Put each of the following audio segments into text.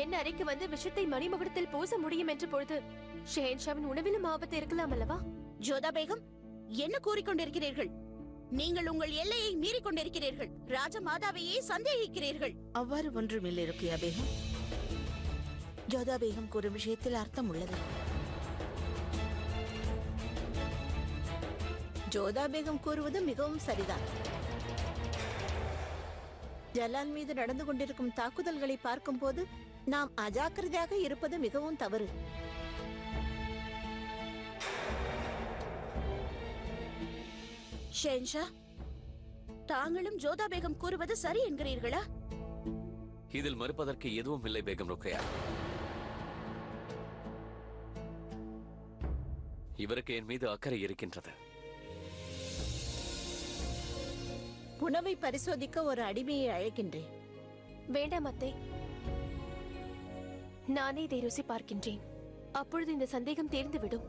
என் அறைக்கு வந்து விஷத்தை மணிமகுடத்தில் பூச முடியும் என்ற பொழுது ஷெஹன்ஷாவின் உணவிலும் ஆபத்து இருக்கலாம் அல்லவா? ஜோதா பேகம், என்ன கூறிக்கொண்டிருக்கிறீர்கள்? நீங்கள் உங்கள் எல்லையை மீறிக் கொண்டிருக்கிறீர்கள். ராஜமாதாவையே சந்தேகிக்கிறீர்கள். அவ்வாறு ஒன்றுமில்லை ருக்கியா பேகம். ஜோதா பேகம் கூறும் விஷயத்தில் அர்த்தம் உள்ளது. ஜோதா பேகம் கூறுவது மிகவும் சரிதான். ஜலால் மீது நடந்து கொண்டிருக்கும் தாக்குதல்களை பார்க்கும் போது நாம் அஜாக்கிரதையாக இருப்பது மிகவும் தவறு. ஷெஹன்ஷா, தாங்களும் ஜோதா பேகம் கூறுவது சரி என்கிறீர்களா? இதில் மறுப்பதற்கு எதுவும் இல்லை பேகம் ருக்கையா. இவருக்கு என் மீது அக்கறை இருக்கின்றது. உணவை பரிசோதிக்க ஒரு அடிமையை அழைக்கின்றேன். வேண்டாம் அத்தை, நானே இதை ருசி பார்க்கின்றேன். அப்பொழுது இந்த சந்தேகம் தேர்ந்துவிடும்.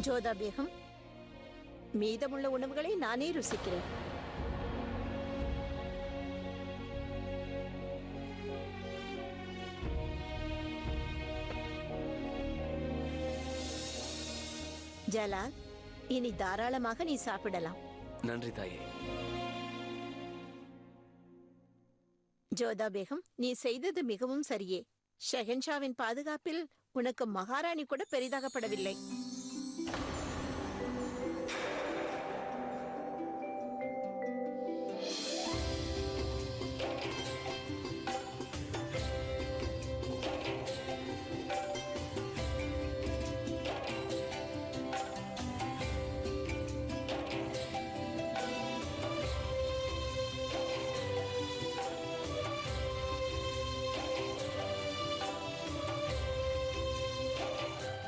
ஜோதா பேகம், மீதமுள்ள உணவுகளை நானே ருசிக்கிறேன். ஜலால், இனி தாராளமாக நீ சாப்பிடலாம். நன்றி தாயே. ஜோதா பேகம், நீ செய்தது மிகவும் சரியே. ஷெஹன்ஷாவின் பாதுகாப்பில் உனக்கு மகாராணி கூட பெரிதாகப்படவில்லை.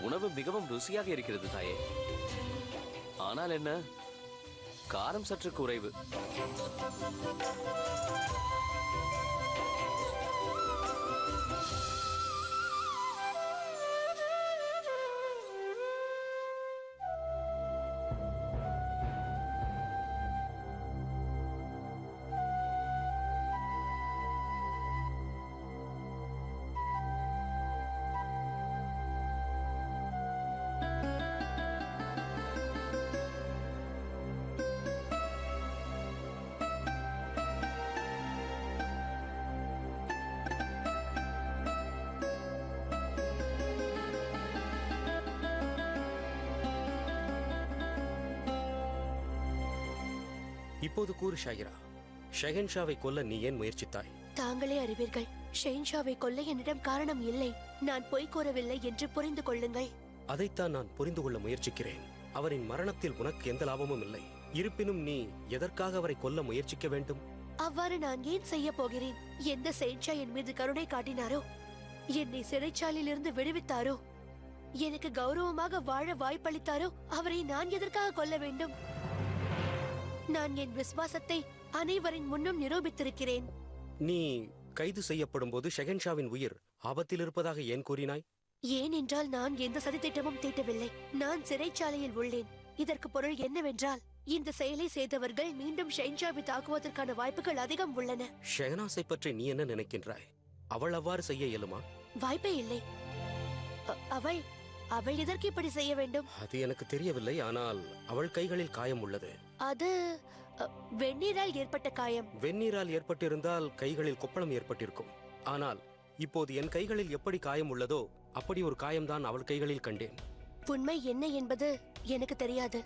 உணவு மிகவும் ருசியாக இருக்கிறது தாயே. ஆனால் என்ன, காரம் சற்று குறைவு. இப்போது கூறு ஷாயிரா, ஷெஹன்ஷாவை கொல்ல நீ ஏன் முயற்சித்தாய்? தாங்களே அறிவீர்கள். ஷெஹன்ஷாவை கொல்ல என்னிடம் காரணம் இல்லை. நான் பொய் கூறவில்லை என்று புரிந்து கொள்ளுங்கள். அதைத்தான் நான் புரிந்து கொள்ள முயற்சிக்கிறேன். அவரின் மரணத்தில் உனக்கு எந்த லாபமும் இல்லை. இருப்பினும் நீ எதற்காக அவரை கொல்ல முயற்சிக்க வேண்டும்? அவ்வாறு நான் ஏன் செய்ய போகிறேன்? எந்த ஷெஹன்ஷா என் மீது கருணை காட்டினாரோ, என்னை சிறைச்சாலையில் இருந்து விடுவித்தாரோ, எனக்கு கௌரவமாக வாழ வாய்ப்பளித்தாரோ, அவரை நான் எதற்காக கொல்ல வேண்டும்? நான் என் விசுவாசத்தை அனைவரின் முன்னும் நிரூபித்திருக்கிறேன். நீ கைது செய்யப்படும் போது ஷெஹன்ஷாவின் உயிர் ஆபத்தில் இருப்பதாக ஏன் கூறினாய்? ஏனென்றால் நான் எந்த சதித்திட்டமும் தீட்டவில்லை. நான் சிறைச்சாலையில் உள்ளேன். இதற்கு பொருள் என்னவென்றால், இந்த செயலை செய்தவர்கள் மீண்டும் ஷெஹன்ஷாவை தாக்குவதற்கான வாய்ப்புகள் அதிகம் உள்ளன. ஷெஹனாஸை பற்றி நீ என்ன நினைக்கின்றாய்? அவள் அவ்வாறு செய்ய இயலுமா? வாய்ப்பே இல்லை. அவள் அவள் எதற்கு இப்படி செய்ய வேண்டும்? அது எனக்கு தெரியவில்லை. ஆனால் அவள் கைகளில் காயம் உள்ளது. அது வெந்நீரால் ஏற்பட்ட காயம். வெந்நீரால் ஏற்பட்டிருந்தால் கைகளில் கொப்பளம் ஏற்பட்டிருக்கும். ஆனால் இப்போது என் கைகளில் எப்படி காயம் உள்ளதோ அப்படி ஒரு காயம்தான் அவள் கைகளில் கண்டேன். உண்மை என்ன என்பது எனக்கு தெரியாது.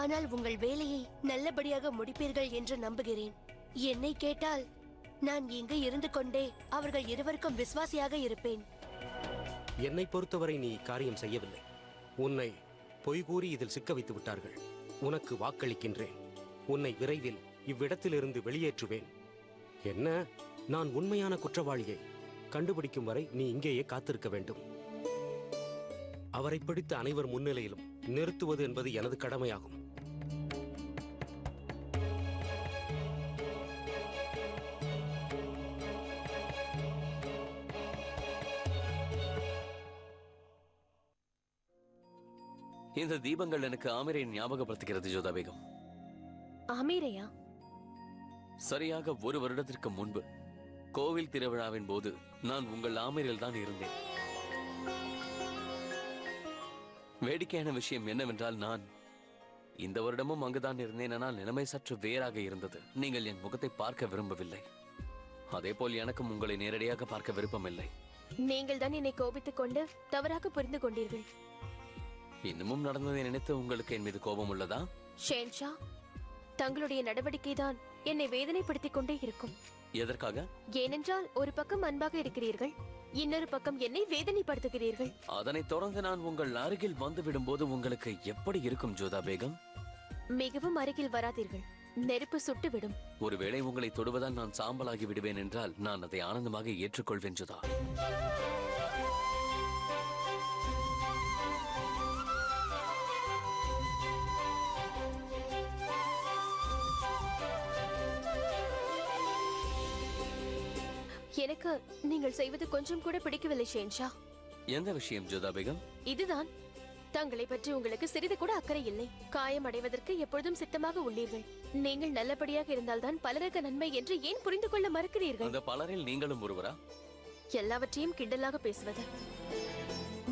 ஆனால் உங்கள் வேலையை நல்லபடியாக முடிப்பீர்கள் என்று நம்புகிறேன். என்னை கேட்டால் நான் இங்கு இருந்து கொண்டே அவர்கள் இருவருக்கும் விசுவாசியாக இருப்பேன். என்னை பொறுத்தவரை நீ காரியம் செய்யவில்லை. உன்னை பொய் கூறி இதில் சிக்க வைத்து விட்டார்கள். உனக்கு வாக்களிக்கின்றேன். உன்னை விரைவில் இவ்விடத்திலிருந்து வெளியேற்றுவேன். என்ன, நான் உண்மையான குற்றவாளியை கண்டுபிடிக்கும் வரை நீ இங்கேயே காத்திருக்க வேண்டும். அவரை பிடித்த அனைவர் முன்னிலையிலும் நிறுத்துவது என்பது எனது கடமையாகும். இந்த தீபங்கள் எனக்கு ஆமீரை ஞாபகப்படுத்துகிறது ஜோதா பேகம். ஆமீரையா? சரியாக 1 வருடத்திற்கு முன்பு கோவில் திருவிழாவின் போது நான் உங்கள் ஆமீரில் தான் இருந்தேன். வேடிக்கையான விஷயம் என்னவென்றால் நான் இந்த வருடமும் அங்குதான் இருந்தேன். ஆனால் நிலைமை சற்று வேறாக இருந்தது. நீங்கள் என் முகத்தை பார்க்க விரும்பவில்லை. அதேபோல் எனக்கும் உங்களை நேரடியாக பார்க்க விருப்பமில்லை. நீங்கள் தான் என்னை கோபித்துக் கொண்டு தவறாக புரிந்து கொண்டீர்கள். இன்னமும் நடந்ததை நினைத்து உங்களுக்கு என் மீது கோபம் உள்ளதா? ஷேன்ஷா, தங்களுடைய நடவடிக்கை தான் என்னை வேதனைப்படுத்திக் கொண்டே இருக்கும். எதற்காக? ஏனென்றால் ஒரு பக்கம் அன்பாக இருக்கிறீர்கள், இன்னொரு பக்கம் என்னை வேதனைப்படுத்துகிறீர்கள். அதனைத் தொடர்ந்து நான் உங்கள் அருகில் வந்து விடும்போது உங்களுக்கு எப்படி இருக்கும் ஜோதா பேகம்? மிகவும் அருகில் வராதீர்கள், நெருப்பு சுட்டுவிடும். ஒருவேளை உங்களை தொடுவதால் நான் சாம்பலாகி விடுவேன் என்றால் நான் அதை ஆனந்தமாக ஏற்றுக்கொள்வேன் ஜோதா. எனக்கு நீங்கள் செய்வது கொஞ்சம் கூட பிடிக்கவில்லை ஷேன்ஷா. எந்த விஷயம் ஜோதா பேகம்? இதுதான், தங்களை பற்றி உங்களுக்கு சிறிது கூட அக்கறை இல்லை. காயம் அடைவதற்கு எப்பொழுதும் சித்தமாக உள்ளீர்கள். நீங்கள் நல்லபடியாக இருந்தால்தான் பலருக்கு நன்மை என்று ஏன் புரிந்து கொள்ள மறுக்கிறீர்கள்? அந்த பலரில் நீங்களும் ஒருவரா? எல்லாவற்றையும் கிண்டலாக பேசுவது.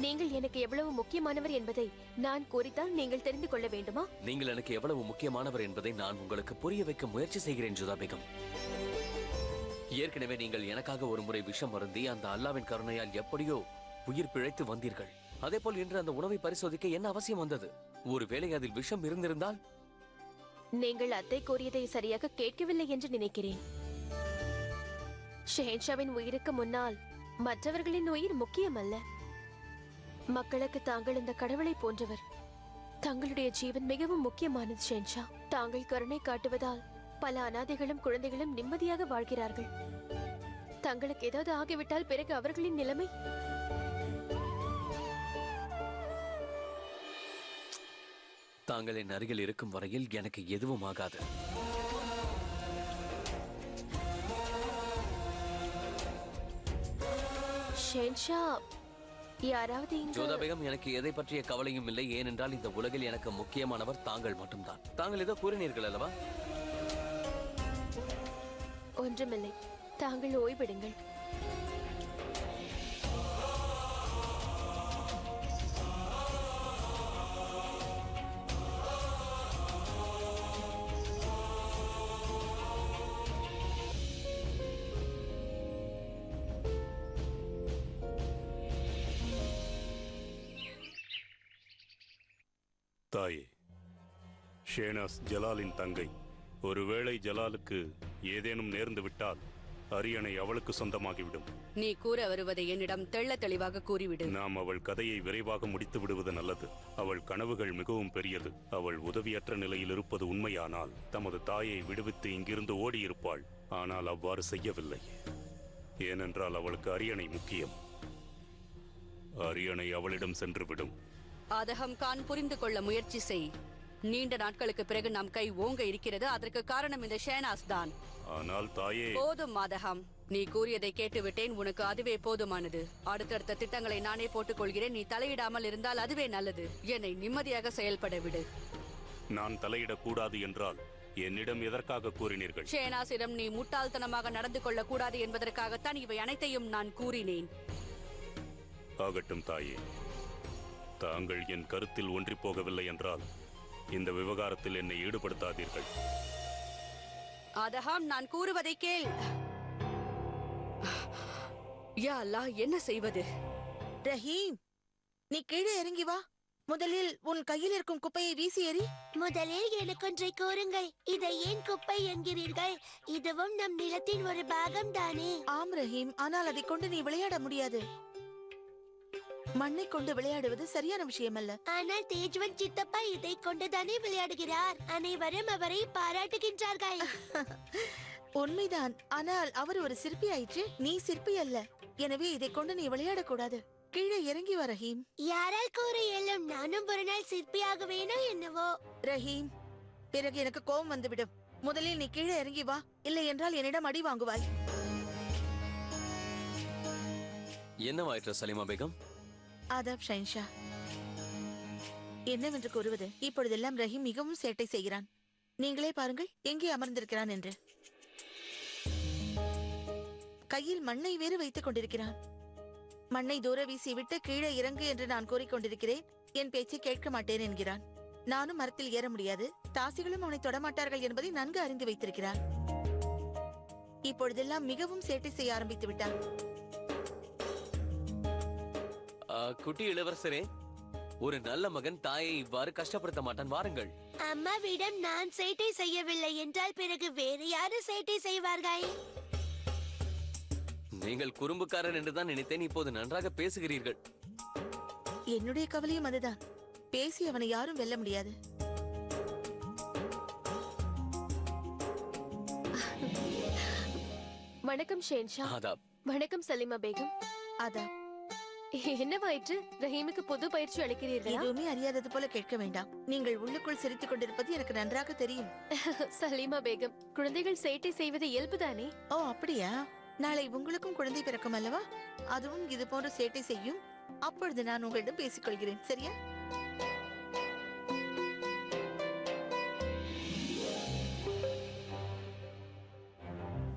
நீங்கள் எனக்கு எவ்வளவு முக்கியமானவர் என்பதை நான் கூறித்தால் நீங்கள் தெரிந்து கொள்ள வேண்டுமா? நீங்கள் எனக்கு எவ்வளவு முக்கியமானவர் என்பதை நான் உங்களுக்கு புரிய வைக்க முயற்சி செய்கிறேன் ஜோதா பேகம். ஏற்கனவே நீங்கள் எனக்காக ஒரு முறை விஷம் அருந்தி அந்த அல்லாவின் கருணையால் எப்படியோ உயிர் பிழைத்து வந்தீர்கள். அதே போல் இன்று அந்த உணவை பரிசோதிக்க என்ன அவசியம் வந்தது? ஒருவேளை அதில் விஷம் இருந்திருந்தால்? நீங்கள் அத்தை கூறியதை சரியாக கேட்கவில்லை என்று நினைக்கிறேன். ஷெஹன்ஷாவின் உயிருக்கு முன்னால் மற்றவர்களின் உயிர் முக்கியமல்ல. மக்களுக்கு தாங்கள் இந்த கடவுளை போன்றவர். தங்களுடைய ஜீவன் மிகவும் முக்கியமானது ஷெஹன்ஷா. தாங்கள் கருணை காட்டுவதால் பல அனாதைகளும் குழந்தைகளும் நிம்மதியாக வாழ்கிறார்கள். தங்களுக்கு ஏதாவது ஆகிவிட்டால் பிறகு அவர்களின் நிலைமை? தாங்கள் என் அருகில் இருக்கும் வரையில் எனக்கு எதுவும் ஆகாது. ஷெஹன்ஷா, யாராவது ஜோதா பேகம், எனக்கு எதை பற்றிய கவலையும் இல்லை. ஏனென்றால் இந்த உலகில் எனக்கு முக்கியமானவர் தாங்கள் மட்டும்தான். தாங்கள் ஏதோ கூறினீர்கள் அல்லவா? ஒன்றுமில்லை, தாங்கள் ஓய்விடுங்கள். தாயே, ஷேனாஸ் ஜலாலின் தங்கை. ஒருவேளை ஜலாலுக்கு ஏதேனும் நேர்ந்து விட்டால் அரியணை அவளுக்கு சொந்தமாகிவிடும். நீ கூற வருவதை என்னிடம் தெள்ள தெளிவாக கூறிவிடு. நாம் அவள் கதையை விரைவாக முடித்து விடுவது நல்லது. அவள் கனவுகள் மிகவும் பெரியது. அவள் உதவியற்ற நிலையில் இருப்பது உண்மையானால் தமது தாயை விடுவித்து இங்கிருந்து ஓடியிருப்பாள். ஆனால் அவ்வாறு செய்யவில்லை. ஏனென்றால் அவளுக்கு அரியணை முக்கியம். அரியணை அவளிடம் சென்றுவிடும். அதகம் கான், புரிந்து கொள்ள முயற்சி செய். நீண்ட நாட்களுக்கு பிறகு நம் கை ஓங்க இருக்கிறது. அதற்கு காரணம் இந்த ஷேனாஸ் தான். ஆனால் தாயே, போதும் மாதகம், நீ கூறியதை கேட்டுவிட்டேன். உனக்கு அதுவே போதுமானது. அடுத்தடுத்த திட்டங்களை நானே போட்டுக் கொள்கிறேன். நீ தலையிடாமல் இருந்தால் அதுவே நல்லது. என்னை நிம்மதியாக செயல்பட விடு. நான் தலையிடக்கூடாது என்றால் என்னிடம் எதற்காக கூறினீர்கள்? ஷேனாஸிடம் நீ முட்டாள்தனமாக நடந்து கொள்ளக் கூடாது என்பதற்காகத்தான் இவை அனைத்தையும் நான் கூறினேன். ஆகட்டும் தாயே. தாங்கள் என் கருத்தில் ஒன்றி போகவில்லை என்றால் இந்த விவகாரத்தில் என்னை ஈடுபடுத்தாதீர்கள். அதகம், நான் கூறுவதை கேள். யா அல்லாஹ், என்ன செய்வது? ரஹீம், நீ கீழே இறங்கி வா. முதலில் உன் கையில் இருக்கும் குப்பையை வீசி எறி. முதலில் எனக்கொன்றை கூறுங்கள். இதை ஏன் குப்பை என்கிறீர்கள்? இதுவும் நம் நிலத்தின் ஒரு பாகம் தானே. ஆம் ரஹீம், ஆனால் அதை கொண்டு நீ விளையாட முடியாது. மண்ணை கொண்டு விளையாடுவது சரியான விஷயம் அல்ல. ஆனால் தேஜ்வன் சித்தப்பா இதை கொண்டுதானே விளையாடுகிறார். அனைவரும் அவரை பாராட்டுகின்றார்கள். உண்மைதான், ஆனால் அவர் ஒரு சிற்பி ஆயிற்று, நீ சிற்பி அல்ல. எனவே இதை கொண்டு நீ விளையாடக்கூடாது. கீழே இறங்கி வா ரஹீம். யாரால் கூற இயலும்? நானும் ஒரு நாள் சிற்பியாக வேணும் என்னவோ. ரஹீம், பிறகு எனக்கு கோபம் வந்துவிடும். முதலில் நீ கீழே இறங்கி வா, இல்லை என்றால் என்னிடம் அடி வாங்குவாய். என்னவாயிற்று சலீமா பேகம்? ஆதாப் ஷைன்ஷா. என்னவென்று கூறுவது? இப்பொழுதெல்லாம் ரஹீம் மிகவும் சேட்டை செய்கிறான். நீங்களே பாருங்கள் எங்கே அமர்ந்திருக்கிறான் என்று. கையில் மண்ணை வேறு வைத்துக் கொண்டிருக்கிறான். மண்ணை தூர வீசிவிட்டு கீழே இறங்கு என்று நான் கூறிக்கொண்டிருக்கிறேன். என் பேச்சை கேட்க மாட்டேன் என்கிறான். நானும் மரத்தில் ஏற முடியாது, தாசிகளும் அவனை தொடமாட்டார்கள் என்பதை நன்கு அறிந்து வைத்திருக்கிறான். இப்பொழுதெல்லாம் மிகவும் சேட்டை செய்ய ஆரம்பித்து விட்டான். குட்டி இளவரசரே, ஒரு நல்ல மகன் தாயை இவ்வாறு கஷ்டப்படுத்த மாட்டான். வாருங்கள். அம்மாவிடம் நான் சேட்டை செய்யவில்லை என்றால் பிறகு வேறு யாரு சேட்டை செய்வார்கள்? நீங்கள் குறும்புக்காரன் என்றுதான் நினைத்தேன். இப்போது நன்றாக பேசுகிறீர்கள். என்னுடைய கவலையும் அதுதான். பேசி அவனை யாரும் வெல்ல முடியாது. வணக்கம் ஷேன்ஷா. ஆதாப். வணக்கம் சலீமா பேகம். அதான் என்னவாயிற்று? ரஹீமுக்கு புது பயிற்சி அளிக்கிறீர்களா? எதுவுமே அறியாதது போல கேட்க வேண்டாம். நீங்கள் உள்ளுக்குள் சிரித்துக் கொண்டிருப்பது எனக்கு நன்றாக தெரியும். சலீமா பேகம், குழந்தைகள் சேட்டை செய்வது இயல்புதானே? ஓ அப்படியா? நாளை உங்களுக்கும் குழந்தை பிறக்கும் அல்லவா? அதுவும் இது போன்ற சேட்டை செய்யும். அப்பொழுது நான் உங்களிடம் பேசிக்கொள்கிறேன், சரியா?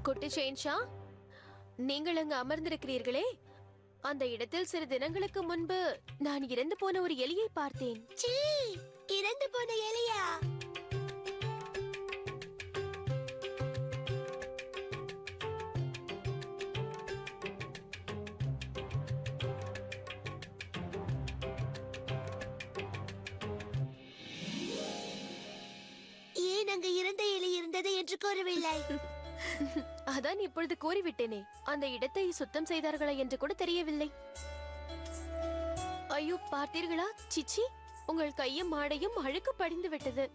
குட்டி ஷேன்ஷா, நீங்கள் அங்கு அமர்ந்திருக்கிறீர்களே, அந்த இடத்தில் சில தினங்களுக்கு முன்பு நான் இறந்து போன ஒரு எலியை பார்த்தேன். சீ, இறந்து போன எலியா? ஏன் அங்கு இறந்த எலி இருந்தது என்று கூறவில்லை? அதான் இப்பொழுது கூறிவிட்டேனே. அந்த இடத்தை சுத்தம் செய்தார்களா என்று கூட தெரியவில்லை. ஐயோ, பார்த்தீர்களா? சிச்சி, உங்கள் கையும் மாடையும் அழுக்கு படிந்து விட்டது.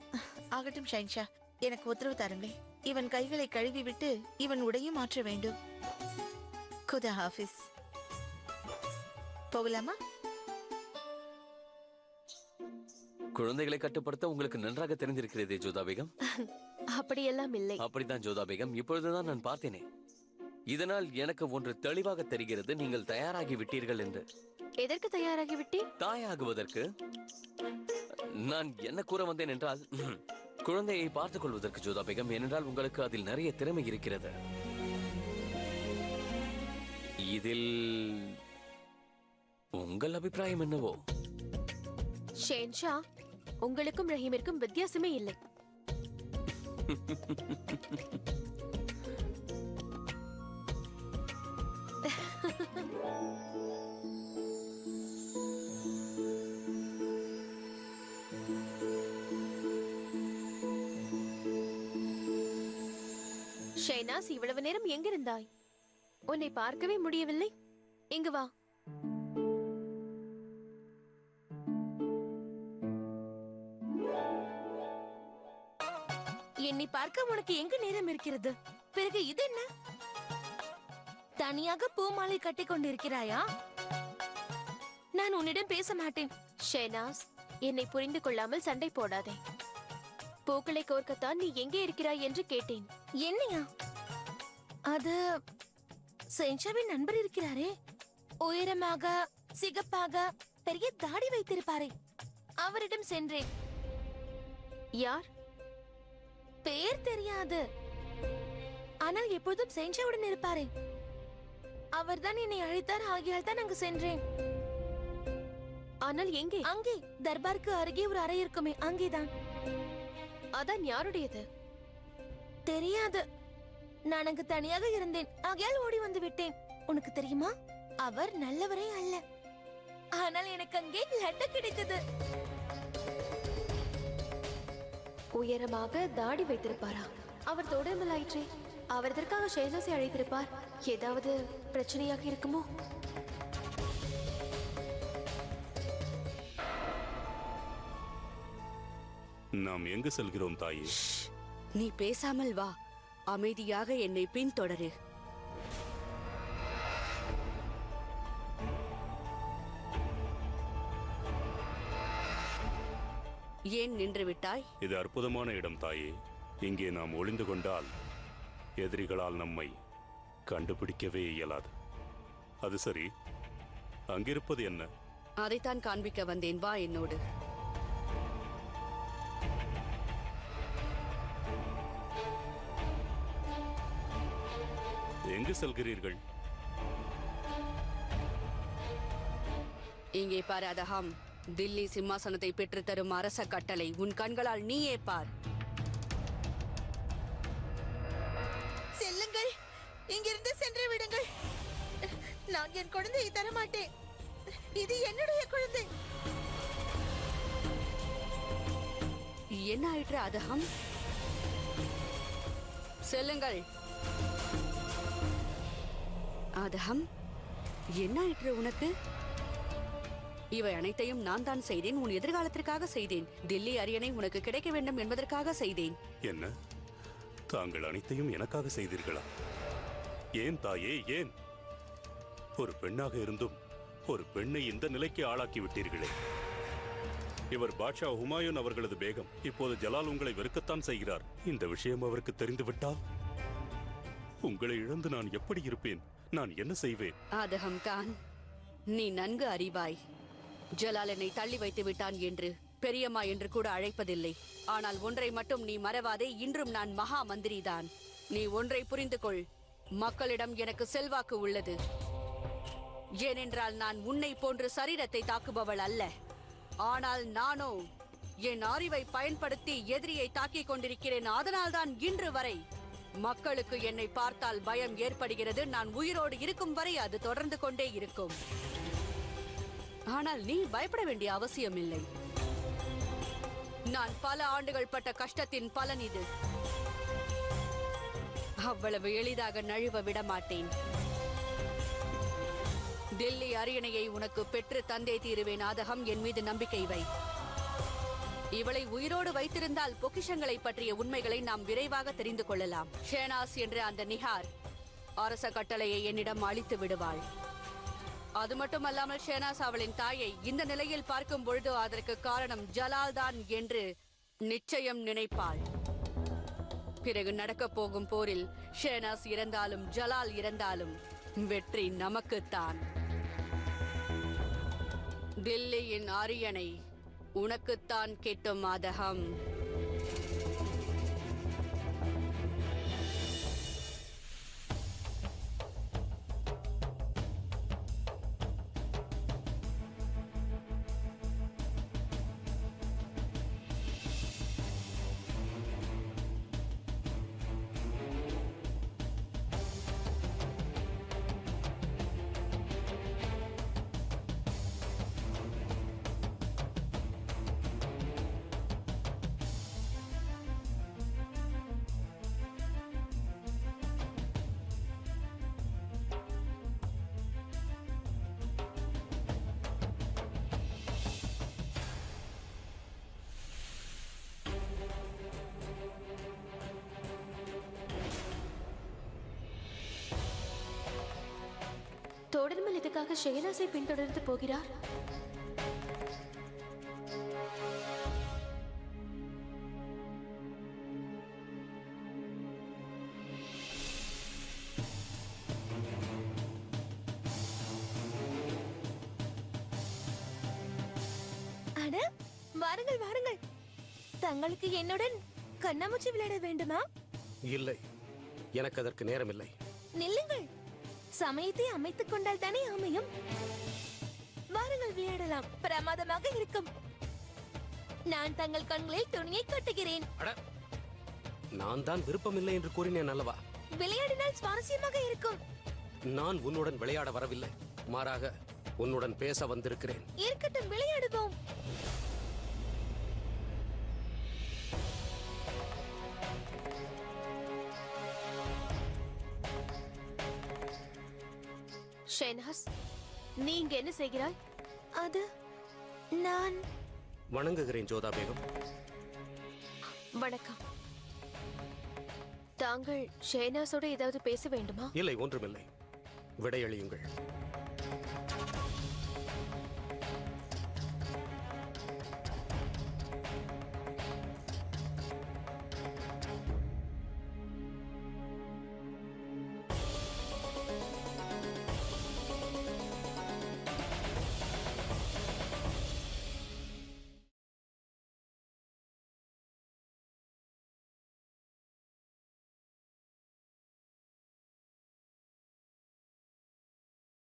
ஆகட்டும் ஷைன்ஷா, எனக்கு உத்தரவு தாருங்கள். இவன் கைகளை கழுவி விட்டு இவன் உடையும் மாற்ற வேண்டும். குதா ஹாஃபிஸ். போகலாமா? குழந்தைகளை கட்டுப்படுத்த உங்களுக்கு நன்றாக தெரிந்திருக்கிறதே ஜோதா பேகம். அப்படியெல்லாம் இல்லை. அப்படித்தான் ஜோதா பேகம். இப்பொழுதுதான் நான் பார்த்தேனே. இதனால் எனக்கு ஒன்று தெளிவாக தெரிகிறது. நீங்கள் தயாராகி விட்டீர்கள் என்று. எதற்கு தயாராகி விட்டேன்? தாயாகுவதற்கு. நான் என்ன கூற வந்தேன் என்றால், குழந்தையை பார்த்துக் கொள்வதற்கு ஜோதா பேகம். ஏனென்றால் உங்களுக்கு அதில் நிறைய திறமை இருக்கிறது. இதில் உங்கள் அபிப்பிராயம் என்னவோ? ஷேன்ஷா, உங்களுக்கும் ரஹீமிற்கும் வித்தியாசமே இல்லை. ஷைனாஸ், இவ்வளவு நேரம் எங்கிருந்தாய்? உன்னை பார்க்கவே முடியவில்லை. இங்கு வா. என்னை பார்க்க உனக்கு எங்க நேரம் இருக்கிறது? பிறகு இது என்ன? தனியாக பூமாலை கட்டி கொண்டிருக்கிறாயா? நான் உன்னிடம் பேச மாட்டேன். ஷேனாஸ், என்னை புரிந்து கொள்ளாமல் சண்டை போடாதே. பூக்களை கோர்க்கத்தான் நீ எங்கே இருக்கிறாய் என்று கேட்டேன். என்னையா? அது சென்ஷாவின் நண்பர் இருக்கிறாரே, உயரமாக சிகப்பாக பெரிய தாடி வைத்திருப்பாரே, அவரிடம் சென்றேன். யார்? பெயர் தெரியாது, ஆனால் எப்போதும் சென்ஷாவுடன் இருப்பாரே, அவர்தான் என்னை அழைத்தார். ஆகியால் தான் அங்கு சென்றேன். ஆனால் எங்கே? அங்கே தர்பாருக்கு அருகே ஒரு அறை இருக்குமே, அங்கேதான். அதான் யாருடையது? தெரியாது, நான் அங்கு தனியாக இருந்தேன். ஆகையால் ஓடி வந்து விட்டேன். உனக்கு தெரியுமா, அவர் நல்லவரே அல்ல. ஆனால் எனக்கு அங்கே லட்டு கிடைத்தது. உயரமாக தாடி வைத்திருப்பாரா? அவர் தோடமலாயிற்றே. அவர் எதற்காக ஷேனாஸை அழைத்திருப்பார்? ஏதாவது பிரச்சனையாக இருக்குமோ? நாம் எங்கு செல்கிறோம் தாயே? நீ பேசாமல் வா. அமைதியாக என்னை பின்தொடரு. ஏன் நின்று விட்டாய்? இது அற்புதமான இடம் தாயே. இங்கே நாம் ஒளிந்து கொண்டால் எதிரிகளால் நம்மை கண்டுபிடிக்கவே இயலாது. அது சரி, அங்கிருப்பது என்ன? அதைத்தான் காண்பிக்க வந்தேன், வா என்னோடு. எங்கு செல்கிறீர்கள்? இங்கே பார் அதஹம், தில்லி சிம்மாசனத்தை பெற்றுத்தரும் அரச கட்டளை. உன் கண்களால் நீயே பார். செல்லுங்கள், இங்கிருந்து சென்று விடுங்கள். நான் என் குழந்தையை தரமாட்டேன். இது என்னுடைய குழந்தை. என்ன ஆயிற்று அதஹம்? செல்லுங்கள். அதஹம், என்ன ஆயிற்று உனக்கு? இவை அனைத்தையும் நான் தான் செய்தேன். உன் எதிர்காலத்திற்காக செய்தேன். தில்லி அரியணை உனக்கு கிடைக்க வேண்டும் என்பதற்காக செய்தேன். என்ன, தாங்கள் அனைத்தையும் எனக்காக செய்தீர்களா? ஏன் தாயே, ஏன்? ஒரு பெண்ணாக இருந்தும் ஒரு பெண்ணை இந்த நிலைக்கு ஆளாக்கி விட்டீர்களே. இவர் பாட்ஷா ஹுமாயூன் அவர்களது பேகம். இப்போது ஜலால் உங்களை வெறுக்கத்தான் செய்கிறார். இந்த விஷயம் அவருக்கு தெரிந்துவிட்டால் உங்களை இழந்து நான் எப்படி இருப்பேன்? நான் என்ன செய்வேன்? அதஹம் கான், நீ நன்கு அறிவாய். ஜலால் என்னை தள்ளி வைத்து விட்டான் என்று பெரியம்மா என்று கூட அழைப்பதில்லை. ஆனால் ஒன்றை மட்டும் நீ மறவாதே, இன்றும் நான் மகா மந்திரிதான். நீ ஒன்றை புரிந்து கொள், மக்களிடம் எனக்கு செல்வாக்கு உள்ளது. ஏனென்றால் நான் உன்னை போன்று சரீரத்தை தாக்குபவள் அல்ல. ஆனால் நானோ என் அறிவை பயன்படுத்தி எதிரியை தாக்கிக் கொண்டிருக்கிறேன். அதனால்தான் இன்று வரை மக்களுக்கு என்னை பார்த்தால் பயம் ஏற்படுகிறது. நான் உயிரோடு இருக்கும் வரை அது தொடர்ந்து கொண்டே இருக்கும். ஆனால் நீ பயப்பட வேண்டிய அவசியம் இல்லை. நான் பல ஆண்டுகள் பட்ட கஷ்டத்தின் பலன் இது. அவ்வளவு எளிதாக நழுவ விட மாட்டேன். தில்லி அரியணையை உனக்கு பெற்று தந்தே தீருவேன். அதஹம், என் மீது நம்பிக்கை வை. இவளை உயிரோடு வைத்திருந்தால் பொக்கிஷங்களை பற்றிய உண்மைகளை நாம் விரைவாக தெரிந்து கொள்ளலாம். ஷேனாஸ் என்ற அந்த நிஹார் அரச கட்டளையை என்னிடம் அளித்து விடுவாள். அது மட்டுமல்லாமல் ஷேனாஸ் அவளின் தாயை இந்த நிலையில் பார்க்கும் பொழுது அதற்கு காரணம் ஜலால் தான் என்று நிச்சயம் நினைப்பாள். பிறகு நடக்கப் போகும் போரில் ஷேனாஸ் இறந்தாலும் ஜலால் இறந்தாலும் வெற்றி நமக்குத்தான். தில்லியின் அரியணை உனக்குத்தான் கிட்டும் அதஹம். தோடர்மல் இதுக்காக ஷெஹனாஸை பின்தொடர்ந்து போகிறார். அட, வாருங்கள் வாருங்கள். தங்களுக்கு என்னுடன் கண்ணாமூச்சி விளையாட வேண்டுமா? இல்லை, எனக்கு அதற்கு நேரமில்லை. நில்லுங்கள். சமயத்தை அமைத்துக் கொண்டால் தானே அமையும். வாருங்கள், விளையாடலாம். பிரமாதமாக இருக்கும். நான் தங்கள் கண்களில் துணியை கட்டுகிறேன். அட, நான் தான் விருப்பமில்லை என்று கூறினேன் அல்லவா? விளையாடினால் சுவாரஸ்யமாக இருக்கும். நான் உன்னுடன் விளையாட வரவில்லை, மாறாக உன்னுடன் பேச வந்திருக்கிறேன். இருக்கட்டும், விளையாடுவோம். ஷெஹனாஸ், நீ இங்க என்ன செய்கிறாய்? அது நான் வணங்குகிறேன் ஜோதா பேகம். வணக்கம். தாங்கள் ஷேனாஸோட ஏதாவது பேச வேண்டுமா? இல்லை, ஒன்றுமில்லை. விடையளியுங்கள்.